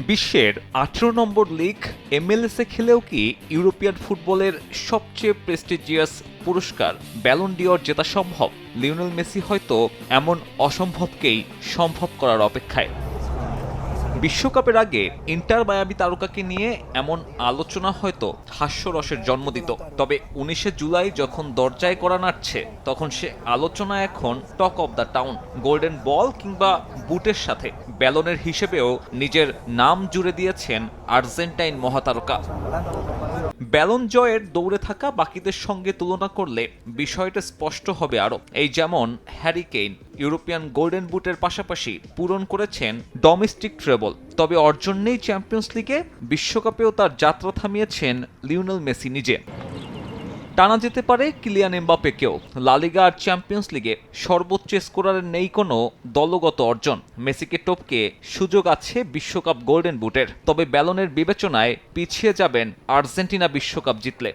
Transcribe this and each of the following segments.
বিশ্বের ১৮ নম্বর লিগ MLS-এ খেলেও কি ইউরোপিয়ান ফুটবলের সবচেয়ে প্রেস্টিজিয়াস পুরস্কার ব্যালন ডিওর জেতা সম্ভব? লিওনেল মেসি হয়তো এমন অসম্ভবকেই সম্ভব করার অপেক্ষায়। বিশ্বকাপের আগে ইন্টার মায়ামি তারকাকে নিয়ে এমন আলোচনা হয়তো হাস্যরসের জন্ম দিত, তবে ১৯শে জুলাই যখন দরজায় কড়া নাড়ছে তখন সে আলোচনা এখন talk of the town. Golden ball কিংবা বুটের সাথে ব্যালনের হিসেবেও নিজের নাম জুড়ে দিয়েছেন আর্জেন্টাইন মহাতারকা। ব্যালন জয়ের দৌড়ে থাকা বাকিদের সঙ্গে তুলনা করলে বিষয়টা স্পষ্ট হবে আরও। এই যেমন হ্যারি কেইন ইউরোপিয়ান গোল্ডেন বুটের পাশাপাশি পূরণ করেছেন ডোমেস্টিক ট্রেবল, তবে অর্জন নেই চ্যাম্পিয়ন্স লিগে। বিশ্বকাপেও তার যাত্রা থামিয়েছেন লিওনেল মেসি নিজে। টানা যেতে পারে কিলিয়ান এমবাপ্পেকেও। লা লিগা আর চ্যাম্পিয়ন্স লিগে সর্বোচ্চ স্কোরারের নেই কোনো দলগত অর্জন। মেসিকে টপকে সুযোগ আছে বিশ্বকাপ গোল্ডেন বুটের, তবে ব্যালনের বিবেচনায় পিছিয়ে যাবেন আর্জেন্টিনা বিশ্বকাপ জিতলে।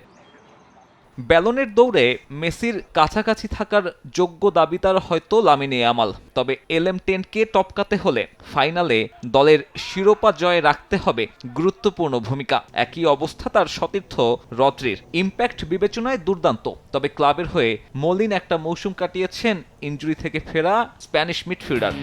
ব্যালনের দৌড়ে মেসির কাছাকাছি থাকার যোগ্য দাবিদার হয়তো লামিনে ইয়ামাল, তবে LM10কে টপকাতে হলে ফাইনালে দলের শিরোপা জয়ে রাখতে হবে গুরুত্বপূর্ণ ভূমিকা। একই অবস্থা তার সতীর্থ রদ্রির। ইম্প্যাক্ট বিবেচনায় দুর্দান্ত, তবে ক্লাবের হয়ে মলিন একটা মৌসুম কাটিয়েছেন ইনজুরি থেকে ফেরা স্প্যানিশ মিডফিল্ডার।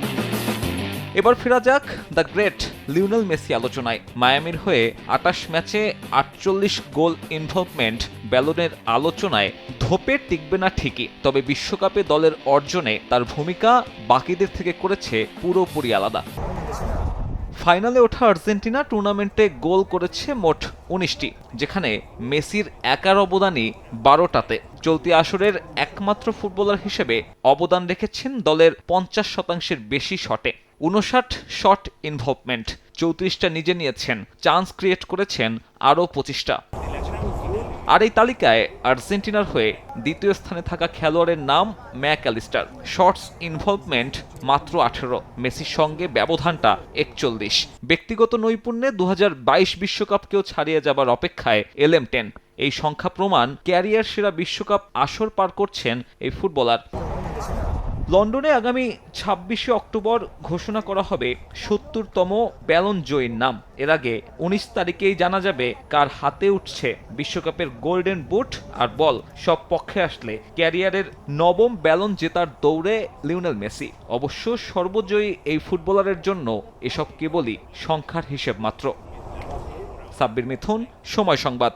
এবার ফেরা যাক দ্য গ্রেট লিওনেল মেসি আলোচনায়। মায়ামির হয়ে ২৮ ম্যাচে ৪৮ গোল ইনভলভমেন্ট ব্যালনের আলোচনায় ধোপে টিকবে না ঠিকই, তবে বিশ্বকাপে দলের অর্জনে তার ভূমিকা বাকিদের থেকে করেছে পুরোপুরি আলাদা। ফাইনালে ওঠা আর্জেন্টিনা টুর্নামেন্টে গোল করেছে মোট ১৯টি, যেখানে মেসির একার অবদানই ১২টাতে। চলতি আসরের একমাত্র ফুটবলার হিসেবে অবদান রেখেছেন দলের ৫০% বেশি শটে। ৫৯ শট ইনভলভমেন্ট, ৩৪টা নিজে নিয়েছেন, চান্স ক্রিয়েট করেছেন আরও ২৫টা। আর এই তালিকায় আর্জেন্টিনার হয়ে দ্বিতীয় স্থানে থাকা খেলোয়াড়ের নাম ম্যাকঅ্যালিস্টার। শটস ইনভলভমেন্ট মাত্র ১৮, মেসির সঙ্গে ব্যবধানটা ৪১। ব্যক্তিগত নৈপুণ্যে ২০২২ বিশ্বকাপকেও ছাড়িয়ে যাবার অপেক্ষায় LM10। এই সংখ্যা প্রমাণ ক্যারিয়ার সেরা বিশ্বকাপ আসর পার করছেন এই ফুটবলার। লন্ডনে আগামী ২৬শে অক্টোবর ঘোষণা করা হবে ৭০তম ব্যালন জয়ীর নাম। এর আগে ১৯ তারিখেই জানা যাবে কার হাতে উঠছে বিশ্বকাপের গোল্ডেন বুট আর বল। সব পক্ষে আসলে ক্যারিয়ারের নবম ব্যালন জেতার দৌড়ে লিওনেল মেসি। অবশ্য সর্বজয়ী এই ফুটবলারের জন্য এসব কেবলই সংখ্যার হিসেব মাত্র। সাব্বির মিথুন, সময় সংবাদ।